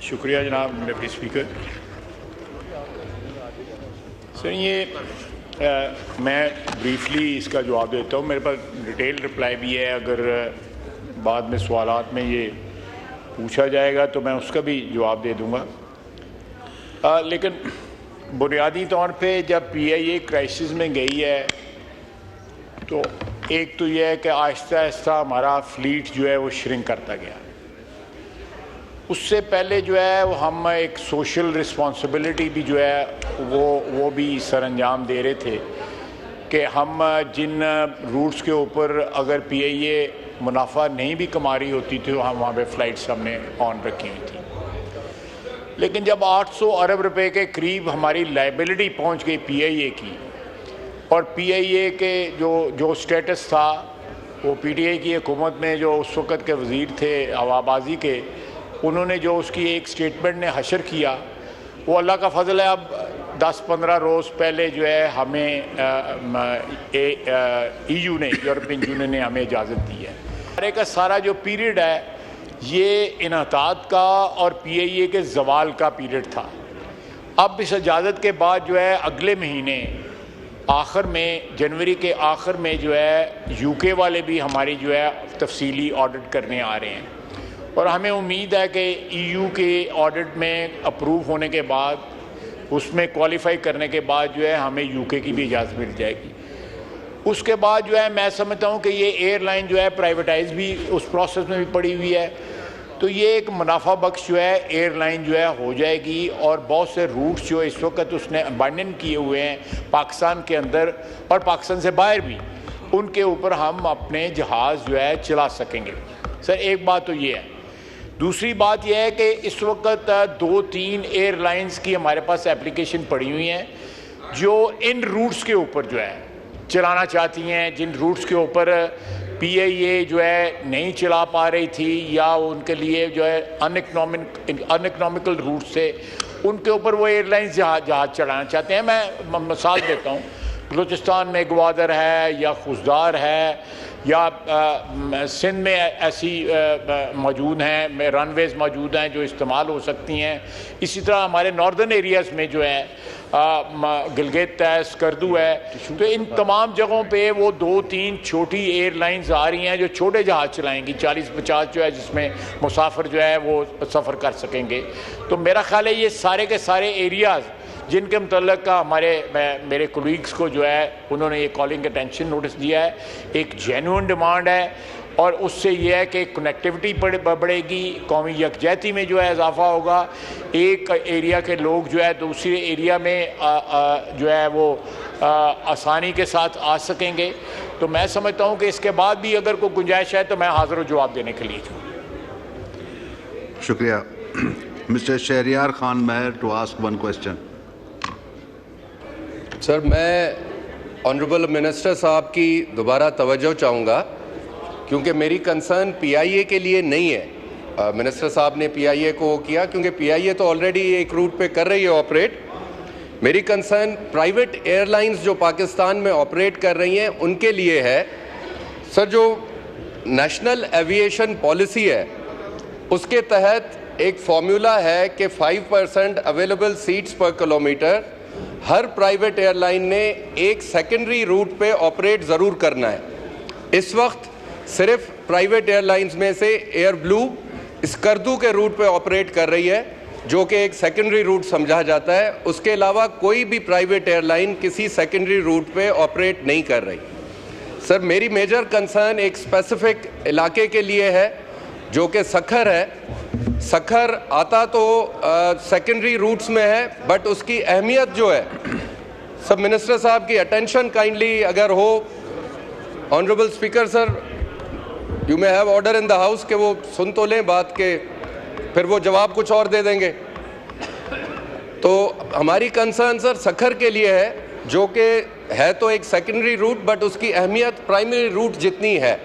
शुक्रिया जनाब deputy speaker. Sir मैं ब्रीफली इसका जवाब देता हूँ। मेरे पास डिटेल रिप्लाई भी है, अगर बाद में सवालात में ये पूछा जाएगा तो मैं उसका भी जवाब दे दूँगा। लेकिन बुनियादी तौर पे जब PIA क्राइसिस में गई है तो एक तो यह है कि आहिस्ता आहिस्ता हमारा फ्लीट जो है वो श्रिंक करता गया। उससे पहले जो है वो हम एक सोशल रिस्पॉन्सिबिलिटी भी जो है वो भी सरअंजाम दे रहे थे कि हम जिन रूट्स के ऊपर अगर PIA मुनाफा नहीं भी कमा रही होती थी तो हम वहाँ पे फ़्लाइट्स हमने ऑन रखी हुई थी। लेकिन जब 800 अरब रुपए के करीब हमारी लाइबिलिटी पहुँच गई PIA की, और PIA के जो स्टेटस था वो PTI की हुकूमत में जो उस वक़्त के वज़ीर थे हवाबाजी के, उन्होंने जो उसकी एक स्टेटमेंट ने हशर किया, वो अल्लाह का फ़ज़ल है। अब 10-15 रोज़ पहले जो है हमें EU ने, यूरोपियन यूनियन ने हमें इजाज़त दी है। सारे का सारा जो पीरियड है ये इन्हतात का और PIA के ज़वाल का पीरियड था। अब इस इजाज़त के बाद जो है अगले महीने आखिर में, जनवरी के आखिर में जो है UK वाले भी हमारी जो है तफसीली ऑडिट करने आ रहे हैं, और हमें उम्मीद है कि EU के ऑडिट में अप्रूव होने के बाद, उसमें क्वालिफाई करने के बाद जो है हमें UK की भी इजाज़त मिल जाएगी। उसके बाद जो है मैं समझता हूँ कि ये एयरलाइन जो है प्राइवेटाइज भी उस प्रोसेस में भी पड़ी हुई है, तो ये एक मुनाफा बख्श जो है एयरलाइन जो है हो जाएगी। और बहुत से रूट्स जो इस वक्त उसने अबैंडन किए हुए हैं पाकिस्तान के अंदर और पाकिस्तान से बाहर भी, उनके ऊपर हम अपने जहाज़ जो है चला सकेंगे। सर एक बात तो ये है। दूसरी बात यह है कि इस वक्त 2-3 एयरलाइंस की हमारे पास एप्लीकेशन पड़ी हुई हैं जो इन रूट्स के ऊपर जो है चलाना चाहती हैं, जिन रूट्स के ऊपर PIA जो है नहीं चला पा रही थी या उनके लिए जो है अनइकनॉमिकल रूट से उनके ऊपर वो एयरलाइंस जहाज़ चलाना चाहते हैं। मैं मिसाल देता हूँ, बलूचिस्तान में ग्वादर है या खुशदार है या सिंध में ऐसी मौजूद हैं, रनवेज़ मौजूद हैं जो इस्तेमाल हो सकती हैं। इसी तरह हमारे नॉर्दर्न एरियाज़ में जो है गिलगित है, स्कर्दू है, तो इन तमाम जगहों पे वो 2-3 छोटी एयरलाइंस आ रही हैं जो छोटे जहाज़ चलाएंगी, 40-50 जो है, जिसमें मुसाफिर जो है वो सफ़र कर सकेंगे। तो मेरा ख्याल है ये सारे के सारे एरियाज़ जिनके मतलब का मेरे कोलीग्स को जो है उन्होंने ये कॉलिंग अटेंशन नोटिस दिया है, एक जेन्युइन डिमांड है, और उससे ये है कि कनेक्टिविटी बढ़ेगी, कौमी यकजहती में जो है इजाफा होगा, एक एरिया के लोग जो है दूसरे एरिया में जो है वो आसानी के साथ आ सकेंगे। तो मैं समझता हूँ कि इसके बाद भी अगर कोई गुंजाइश है तो मैं हाजिर जवाब देने के लिए हूँ। शुक्रिया। Mister Shehryar Khan Mahar to ask one question. Sir मैं ऑनरेबल मिनिस्टर साहब की दोबारा तवज्जो चाहूँगा, क्योंकि मेरी कंसर्न PIA के लिए नहीं है। मिनिस्टर साहब ने PIA को किया क्योंकि PIA तो ऑलरेडी एक रूट पे कर रही है ऑपरेट। मेरी कंसर्न प्राइवेट एयरलाइंस जो पाकिस्तान में ऑपरेट कर रही हैं उनके लिए है। सर जो नेशनल एविएशन पॉलिसी है उसके तहत एक फॉर्मूला है कि 5% अवेलेबल सीट्स पर किलोमीटर हर प्राइवेट एयरलाइन ने एक सेकेंडरी रूट पे ऑपरेट ज़रूर करना है। इस वक्त सिर्फ प्राइवेट एयरलाइंस में से एयर ब्लू स्कर्दू के रूट पे ऑपरेट कर रही है, जो कि एक सेकेंडरी रूट समझा जाता है। उसके अलावा कोई भी प्राइवेट एयरलाइन किसी सेकेंडरी रूट पे ऑपरेट नहीं कर रही। सर मेरी मेजर कंसर्न एक स्पेसिफिक इलाके के लिए है जो कि सखर है। सखर आता तो सेकेंडरी रूट्स में है, बट उसकी अहमियत जो है, सब मिनिस्टर साहब की अटेंशन काइंडली अगर हो। Honourable speaker sir, you may have order in the house कि वो सुन तो लें बात के, फिर वो जवाब कुछ और दे देंगे। तो हमारी कंसर्न सर सखर के लिए है, जो कि है तो एक सेकेंडरी रूट, बट उसकी अहमियत प्राइमरी रूट जितनी है।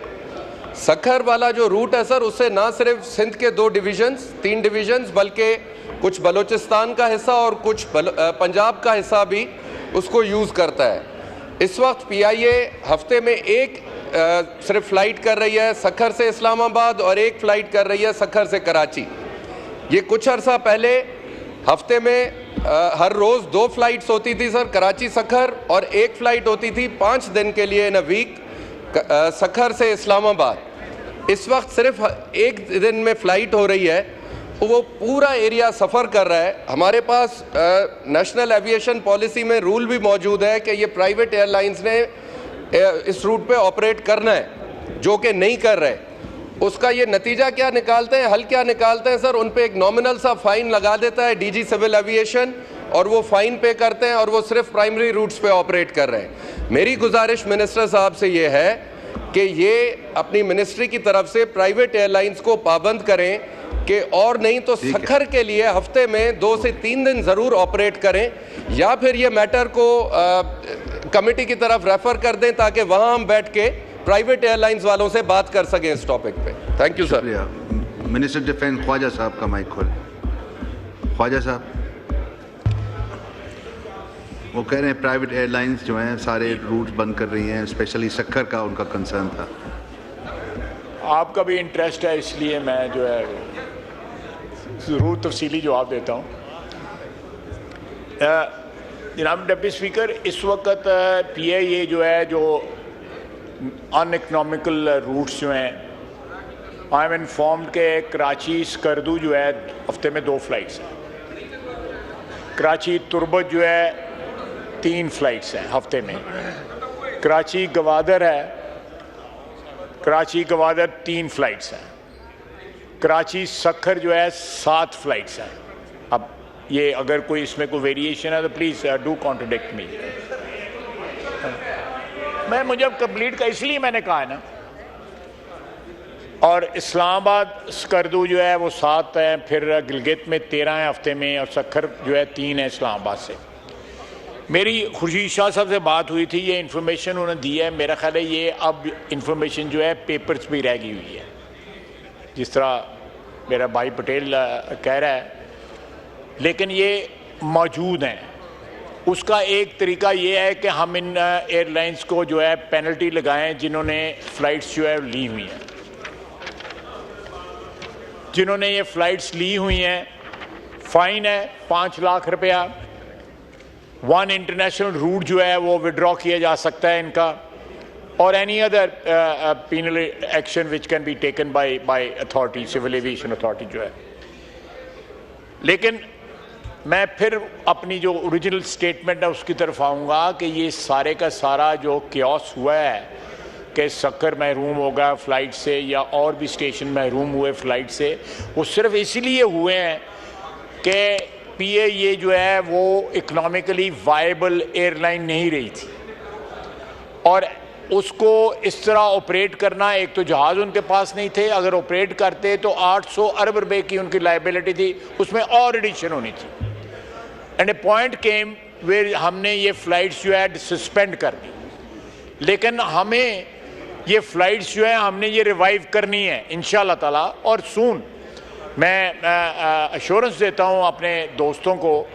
सखर वाला जो रूट है सर, उससे ना सिर्फ सिंध के 3 डिवीजन्स बल्कि कुछ बलूचिस्तान का हिस्सा और कुछ पंजाब का हिस्सा भी उसको यूज़ करता है। इस वक्त PIA हफ्ते में एक सिर्फ फ़्लाइट कर रही है सखर से इस्लामाबाद और एक फ़्लाइट कर रही है सखर से कराची। ये कुछ अरसा पहले हफ्ते में हर रोज़ 2 फ्लाइट्स होती थी सर, कराची सखर, और 1 फ्लाइट होती थी 5 दिन के लिए इन अ वीक सखर से इस्लामाबाद। इस वक्त सिर्फ 1 दिन में फ़्लाइट हो रही है, वो पूरा एरिया सफ़र कर रहा है। हमारे पास नेशनल एविएशन पॉलिसी में रूल भी मौजूद है कि ये प्राइवेट एयरलाइंस ने इस रूट पे ऑपरेट करना है, जो कि नहीं कर रहे। उसका ये नतीजा क्या निकालते हैं, हल क्या निकालते हैं सर? उन पे एक नॉमिनल सा फ़ाइन लगा देता है डीजी सिविल एविएशन, और वो फ़ाइन पे करते हैं, और वो सिर्फ प्राइमरी रूट्स पे ऑपरेट कर रहे हैं। मेरी गुजारिश मिनिस्टर साहब से ये है कि ये अपनी मिनिस्ट्री की तरफ से प्राइवेट एयरलाइंस को पाबंद करें कि और नहीं तो सखर के लिए हफ्ते में 2 से 3 दिन ज़रूर ऑपरेट करें, या फिर ये मैटर को कमेटी की तरफ रेफ़र कर दें ताकि वहाँ हम बैठ के प्राइवेट एयरलाइंस वालों से बात कर सकें इस टॉपिक पे। Thank you sir. Minister defence Khawaja साहब का माइक खोल। ख्वाजा साहब, वो कह रहे हैं प्राइवेट एयरलाइंस जो हैं सारे रूट बंद कर रही हैं, स्पेशली सखर का उनका कंसर्न था। आपका भी इंटरेस्ट है, इसलिए मैं जो है ज़रूर तफसीली जवाब देता हूँ। जनाब डिप्टी स्पीकर, इस वक्त PIA जो है, जो अनइकनॉमिकल रूट्स जो हैं, आई एम इन्फॉर्म्ड के कराची स्कर्दू जो है हफ्ते में 2 फ्लाइट्स हैं, कराची तुर्बत जो है 3 फ्लाइट्स हैं हफ्ते में, कराची गवादर है, कराची गवादर 3 फ्लाइट्स हैं, कराची सखर जो है 7 फ्लाइट्स हैं। अब ये अगर कोई इसमें कोई वेरिएशन है तो प्लीज़ डू कॉन्ट्रडिक्ट मी। मुझे अब कंप्लीट का इसलिए मैंने कहा है ना, और इस्लामाबाद स्कर्दू जो है वो 7 है, फिर गिलगित में 13 है हफ्ते में, और सखर जो है 3 है इस्लामाबाद से। मेरी खुर्शीद शाह साहब से बात हुई थी, ये इन्फॉर्मेशन उन्होंने दी है। मेरा ख्याल है ये अब इन्फॉर्मेशन जो है पेपर्स भी रह गई हुई है, जिस तरह मेरा भाई पटेल कह रहा है, लेकिन ये मौजूद हैं। उसका एक तरीका ये है कि हम इन एयरलाइंस को जो है पेनल्टी लगाएं जिन्होंने फ़्लाइट्स जो है ली हुई हैं, जिन्होंने ये फ़्लाइट्स ली हुई हैं। फ़ाइन है 5 लाख रुपया। 1 इंटरनेशनल रूट जो है वो विड्रॉ किया जा सकता है इनका, और any other penal action which can be taken by authority, civil aviation authority जो है। लेकिन मैं फिर अपनी जो ओरिजिनल स्टेटमेंट है उसकी तरफ आऊँगा कि ये सारे का सारा जो क्योस हुआ है कि सखर महरूम होगा फ़्लाइट से, या और भी स्टेशन महरूम हुए फ़्लाइट से, वो सिर्फ इसीलिए हुए हैं कि PIA जो है वो इकनॉमिकली वायबल एयरलाइन नहीं रही थी, और उसको इस तरह ऑपरेट करना, एक तो जहाज़ उनके पास नहीं थे, अगर ऑपरेट करते तो 800 अरब रुपए की उनकी लाइबिलिटी थी, उसमें और एडिशन होनी थी। And a point came where हमने ये फ़्लाइट्स जो है सस्पेंड कर दी, लेकिन हमें ये फ़्लाइट्स जो है हमने ये रिवाइव करनी है इंशाअल्लाह ताला, और सून। मैं अश्योरेंस देता हूँ अपने दोस्तों को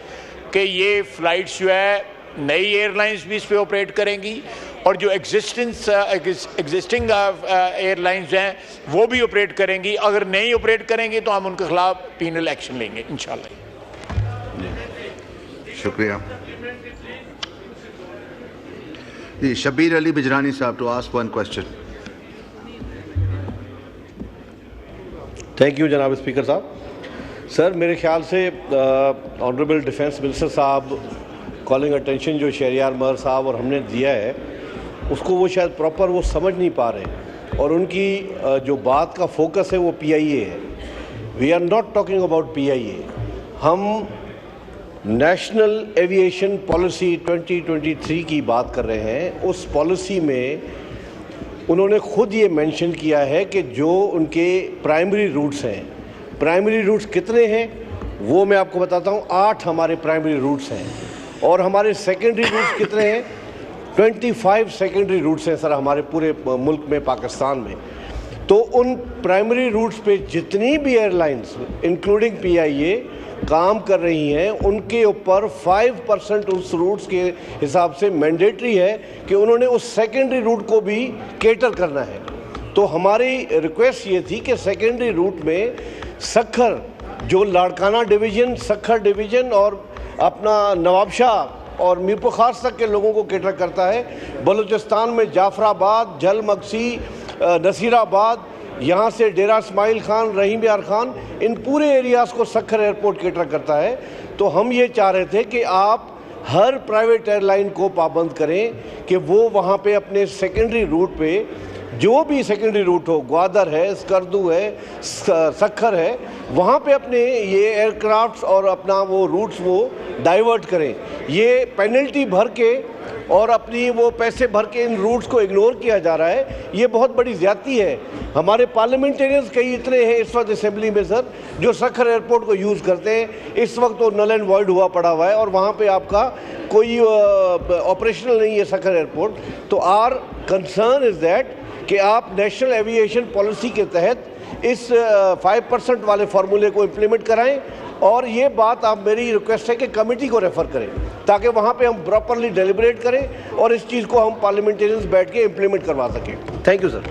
कि ये फ़्लाइट्स जो है नई एयरलाइंस भी इस पर ऑपरेट करेंगी, और जो एग्जिस्टिंग एयरलाइंस हैं वो भी ऑपरेट करेंगी। अगर नहीं ऑपरेट करेंगी तो हम उनके खिलाफ पीनल एक्शन लेंगे इंशाल्लाह। शुक्रिया जी। शबीर अली बिजरानी साहब to ask 1 question. Thank you जनाब स्पीकर साहब। सर मेरे ख्याल से ऑनरेबल डिफेंस मिनिस्टर साहब कॉलिंग अटेंशन जो शहरियार मर साहब और हमने दिया है उसको वो शायद प्रॉपर वो समझ नहीं पा रहे, और उनकी जो बात का फोकस है वो PIA है। We are not talking about PIA, हम नेशनल एविएशन पॉलिसी 2023 की बात कर रहे हैं। उस पॉलिसी में उन्होंने खुद ये मेंशन किया है कि जो उनके प्राइमरी रूट्स हैं, प्राइमरी रूट्स कितने हैं वो मैं आपको बताता हूँ। 8 हमारे प्राइमरी रूट्स हैं, और हमारे सेकेंडरी रूट्स कितने हैं? 25 सेकेंडरी रूट्स हैं सर हमारे पूरे मुल्क में, पाकिस्तान में। तो उन प्राइमरी रूट्स पे जितनी भी एयरलाइंस इंक्लूडिंग PIA काम कर रही हैं, उनके ऊपर 5% उस रूट्स के हिसाब से मैंडेटरी है कि उन्होंने उस सेकेंडरी रूट को भी केटर करना है। तो हमारी रिक्वेस्ट ये थी कि सेकेंडरी रूट में सखर जो लाड़काना डिवीज़न, सखर डिवीज़न और अपना नवाबशाह और मीर खास तक के लोगों को कैटर करता है। बलूचिस्तान में जाफराबाद, जलमक्सी, नसीराबाद, यहाँ से डेरा इस्माइल खान, रहीम यार खान, इन पूरे एरियाज़ को सखर एयरपोर्ट कैटर करता है। तो हम ये चाह रहे थे कि आप हर प्राइवेट एयरलाइन को पाबंद करें कि वो वहाँ पे अपने सेकेंडरी रूट पे, जो भी सेकेंडरी रूट हो, ग्वादर है, स्कर्दू है, सखर है, वहाँ पे अपने ये एयरक्राफ्ट्स और अपना वो रूट्स वो डाइवर्ट करें। ये पेनल्टी भर के और अपनी वो पैसे भर के इन रूट्स को इग्नोर किया जा रहा है, ये बहुत बड़ी ज़्यादती है। हमारे पार्लियामेंटेरियंस कई इतने हैं इस वक्त असेंबली में सर, जो सखर एयरपोर्ट को यूज़ करते हैं। इस वक्त तो नल एंड वॉइड हुआ पड़ा हुआ है और वहाँ पे आपका कोई ऑपरेशनल नहीं है सखर एयरपोर्ट। तो आर कंसर्न इज़ दैट कि आप नेशनल एविएशन पॉलिसी के तहत इस 5% वाले फार्मूले को इम्प्लीमेंट कराएं। और ये बात आप, मेरी रिक्वेस्ट है कि कमेटी को रेफ़र करें ताकि वहाँ पे हम प्रॉपरली डेलिब्रेट करें और इस चीज़ को हम पार्लियामेंटेरियंस बैठ के इम्प्लीमेंट करवा सकें। Thank you sir.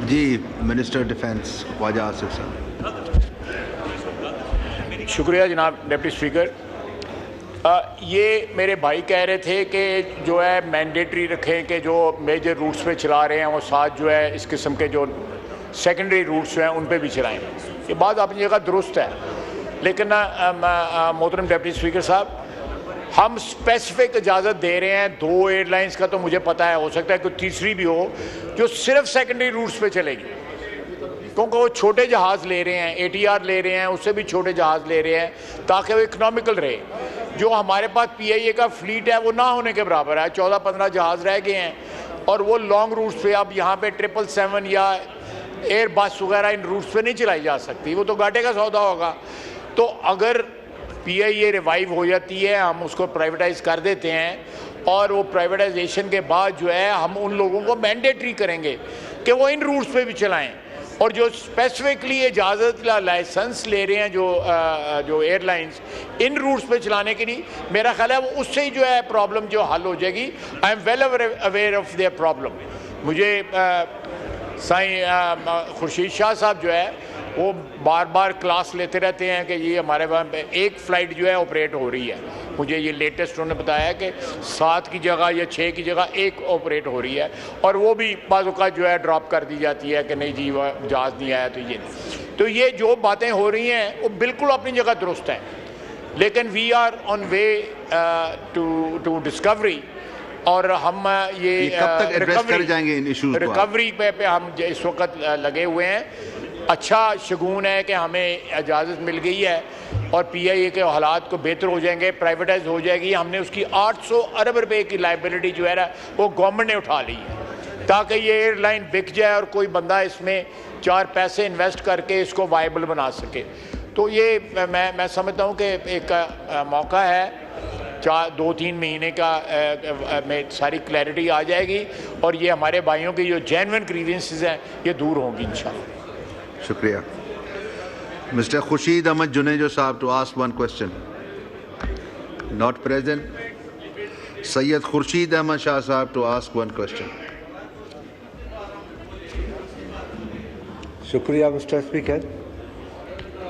जी, मिनिस्टर डिफेंस ख्वाजा आसिफ साहब। शुक्रिया जनाब डिप्टी स्पीकर। ये मेरे भाई कह रहे थे कि जो है मैंडेटरी रखें कि जो मेजर रूट्स पे चला रहे हैं वो साथ जो है इस किस्म के जो सेकेंडरी रूट्स हैं उन पे भी चलाएं। ये बात अपनी जगह दुरुस्त है, लेकिन मोहतरम डिप्टी स्पीकर साहब, हम स्पेसिफिक इजाज़त दे रहे हैं 2 एयरलाइंस का, तो मुझे पता है, हो सकता है कोई तीसरी भी हो जो सिर्फ सेकेंडरी रूट्स पे चलेगी, क्योंकि वो छोटे जहाज़ ले रहे हैं, ATR ले रहे हैं, उससे भी छोटे जहाज़ ले रहे हैं ताकि वो इकनॉमिकल रहे। जो हमारे पास PIA का फ्लीट है वो ना होने के बराबर है, 14-15 जहाज़ रह गए हैं और वो लॉन्ग रूट्स पे, अब यहाँ पे 777 या एयर बस वगैरह इन रूट्स पे नहीं चलाई जा सकती, वो तो घाटे का सौदा होगा। तो अगर PIA रिवाइव हो जाती है, हम उसको प्राइवेटाइज कर देते हैं और वो प्राइवेटाइजेशन के बाद जो है हम उन लोगों को मैंडेटरी करेंगे कि वो इन रूट्स पे भी चलाएं। और जो स्पेसिफिकली इजाज़त लाइसेंस ले रहे हैं जो एयरलाइंस इन रूट्स पे चलाने के लिए, मेरा ख्याल है वो उससे ही जो है प्रॉब्लम जो हल हो जाएगी। I am well aware of their problem. मुझे साईं खुर्शीद शाह साहब जो है वो बार बार क्लास लेते रहते हैं कि ये हमारे वहाँ पे एक फ़्लाइट जो है ऑपरेट हो रही है। मुझे ये लेटेस्ट उन्होंने बताया कि 7 की जगह या 6 की जगह 1 ऑपरेट हो रही है और वो भी बाज़ औक़ात जो है ड्रॉप कर दी जाती है कि नहीं जी वह जहाज़ नहीं आया। तो ये जो बातें हो रही हैं वो बिल्कुल अपनी जगह दुरुस्त हैं, लेकिन we are on way to discovery. और हम ये कब तक एड्रेस कर जाएंगे इन इश्यूज को? रिकवरी पे हम इस वक्त लगे हुए हैं। अच्छा शगुन है कि हमें इजाज़त मिल गई है और PIA के हालात को बेहतर हो जाएंगे, प्राइवेटाइज हो जाएगी। हमने उसकी 800 अरब रुपए की लाइबिलिटी जो है ना वो गवर्नमेंट ने उठा ली है ताकि ये एयरलाइन बिक जाए और कोई बंदा इसमें 4 पैसे इन्वेस्ट करके इसको वायबल बना सके। तो ये मैं समझता हूँ कि एक मौका है, 2-3 महीने का में सारी क्लैरिटी आ जाएगी और ये हमारे भाइयों की जो जेन्युइन ग्रीवेंसेस हैं ये दूर होंगी इंशाल्लाह। शुक्रिया। मिस्टर खुर्शीद अहमद जुनेजो साहब to ask 1 question. Not present. Syed Khurshid Ahmed Shah साहब टू आस्क 1 क्वेश्चन। शुक्रिया मिस्टर स्पीकर।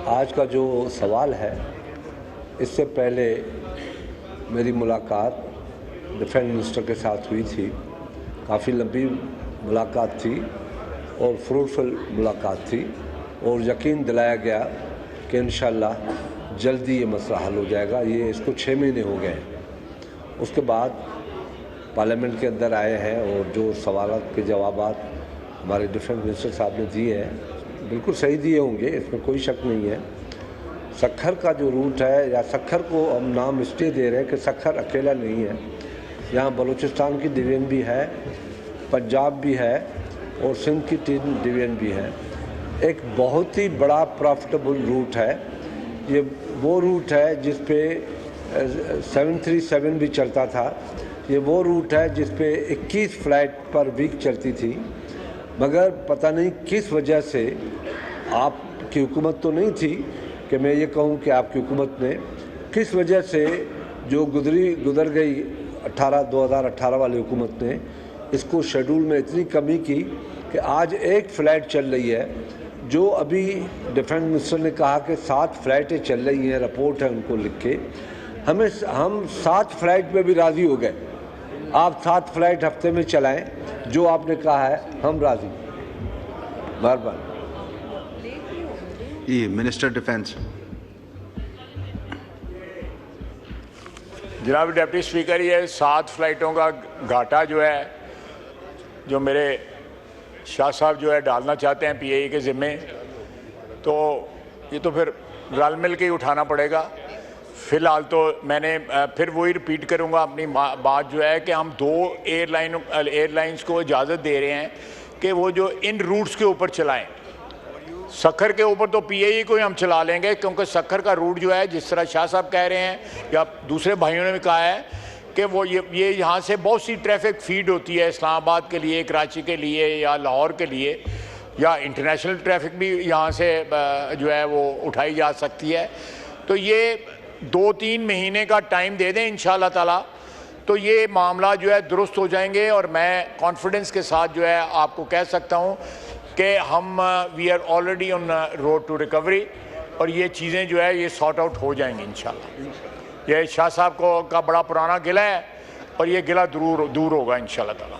आज का जो सवाल है, इससे पहले मेरी मुलाकात डिफेंस मिनिस्टर के साथ हुई थी। काफ़ी लंबी मुलाकात थी और फ्रूटफुल मुलाकात थी और यकीन दिलाया गया कि इंशाल्लाह जल्दी ये मसला हल हो जाएगा। ये इसको 6 महीने हो गए। उसके बाद पार्लियामेंट के अंदर आए हैं और जो सवालात के जवाबात हमारे डिफेंस मिनिस्टर साहब ने दिए हैं बिल्कुल सही दिए होंगे, इसमें कोई शक नहीं है। सखर का जो रूट है, या सखर को हम नाम इसलिए दे रहे हैं कि सखर अकेला नहीं है, यहाँ बलूचिस्तान की डिवीज़न भी है, पंजाब भी है और सिंध की 3 डिवीज़न भी है। एक बहुत ही बड़ा प्रॉफिटेबल रूट है। ये वो रूट है जिस पे 737 भी चलता था। ये वो रूट है जिस पे 21 फ़्लाइट पर वीक चलती थी, मगर पता नहीं किस वजह से, आपकी हुकूमत तो नहीं थी कि मैं ये कहूँ कि आपकी हुकूमत ने किस वजह से जो गुज़र गई 2018 वाली हुकूमत ने इसको शेड्यूल में इतनी कमी की कि आज एक फ़्लाइट चल रही है जो अभी डिफेंस मिनिस्टर ने कहा कि 7 फ्लाइटें चल रही हैं, रिपोर्ट है उनको लिख के, हम 7 फ्लाइट पे भी राज़ी हो गए। आप 7 फ्लाइट हफ्ते में चलाएं, जो आपने कहा है हम राज़ी। बार ये मिनिस्टर डिफेंस। जनाब डिप्टी स्पीकर, ये 7 फ्लाइटों का घाटा जो है, जो मेरे शाह साहब जो है डालना चाहते हैं PIA के ज़िम्मे, तो ये तो फिर रल मिल के ही उठाना पड़ेगा। फ़िलहाल तो मैंने फिर वही रिपीट करूँगा अपनी बात जो है कि हम 2 एयरलाइंस को इजाज़त दे रहे हैं कि वो जो इन रूट्स के ऊपर चलाएं। सखर के ऊपर तो PIA को ही हम चला लेंगे, क्योंकि सखर का रूट जो है, जिस तरह शाह साहब कह रहे हैं या दूसरे भाइयों ने भी कहा है कि वो ये यहाँ से बहुत सी ट्रैफिक फीड होती है इस्लामाबाद के लिए, कराची के लिए या लाहौर के लिए, या इंटरनेशनल ट्रैफिक भी यहाँ से जो है वो उठाई जा सकती है। तो ये 2-3 महीने का टाइम दे दें इंशाअल्लाह ताला, तो ये मामला जो है दुरुस्त हो जाएंगे। और मैं कॉन्फिडेंस के साथ जो है आपको कह सकता हूँ कि हम we are already on road to recovery, और ये चीज़ें जो है ये सॉर्ट आउट हो जाएंगी इंशाल्लाह। ये शाह साहब का बड़ा पुराना गिला है, और ये गिला दूर होगा इंशाल्लाह ताला।